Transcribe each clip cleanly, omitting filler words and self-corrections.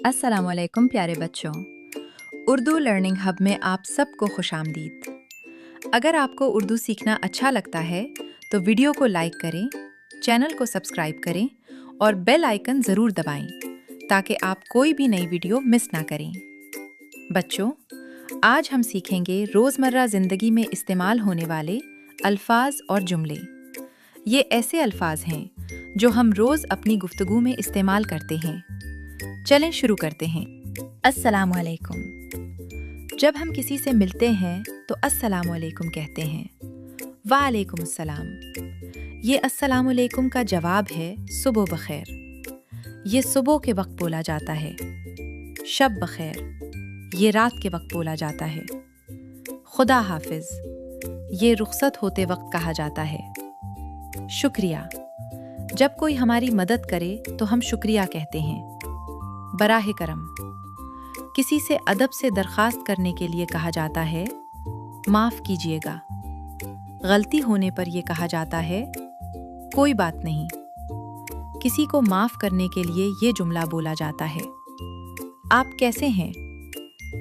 अस्सलाम वालेकुम प्यारे बच्चों। उर्दू लर्निंग हब में आप सबको खुशामदीद। अगर आपको उर्दू सीखना अच्छा लगता है तो वीडियो को लाइक करें, चैनल को सब्सक्राइब करें और बेल आइकन ज़रूर दबाएं ताकि आप कोई भी नई वीडियो मिस ना करें। बच्चों, आज हम सीखेंगे रोज़मर्रा ज़िंदगी में इस्तेमाल होने वाले अल्फाज और जुमले। ये ऐसे अल्फाज हैं जो हम रोज़ अपनी गुफ्तगू में इस्तेमाल करते हैं। चलें शुरू करते हैं। अस्सलाम वालेकुम। जब हम किसी से मिलते हैं तो अस्सलाम वालेकुम कहते हैं। वालेकुम अस्सलाम। ये अस्सलाम वालेकुम का जवाब है सुबह बखैर। ये सुबह के वक्त बोला जाता है। शब बखैर। ये रात के वक्त बोला जाता है। खुदा हाफिज। ये रुखसत होते वक्त कहा जाता है। शुक्रिया। जब कोई हमारी मदद करे तो हम शुक्रिया कहते हैं। बराहे करम। किसी से अदब से दरखास्त करने के लिए कहा जाता है माफ़ कीजिएगा। गलती होने पर यह कहा जाता है कोई बात नहीं। किसी को माफ़ करने के लिए ये जुमला बोला जाता है आप कैसे हैं?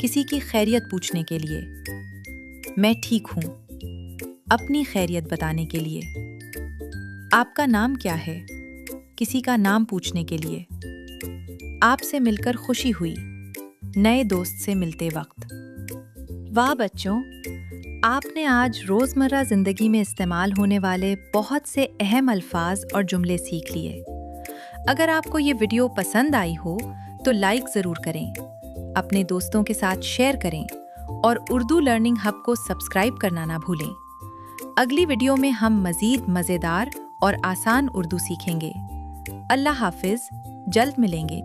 किसी की खैरियत पूछने के लिए मैं ठीक हूँ। अपनी खैरियत बताने के लिए आपका नाम क्या है? किसी का नाम पूछने के लिए आपसे मिलकर खुशी हुई। नए दोस्त से मिलते वक्त। वाह बच्चों, आपने आज रोज़मर्रा ज़िंदगी में इस्तेमाल होने वाले बहुत से अहम अल्फाज और जुमले सीख लिए। अगर आपको ये वीडियो पसंद आई हो तो लाइक ज़रूर करें, अपने दोस्तों के साथ शेयर करें और उर्दू लर्निंग हब को सब्सक्राइब करना ना भूलें। अगली वीडियो में हम मज़ीद मज़ेदार और आसान उर्दू सीखेंगे। अल्लाह हाफिज़, जल्द मिलेंगे।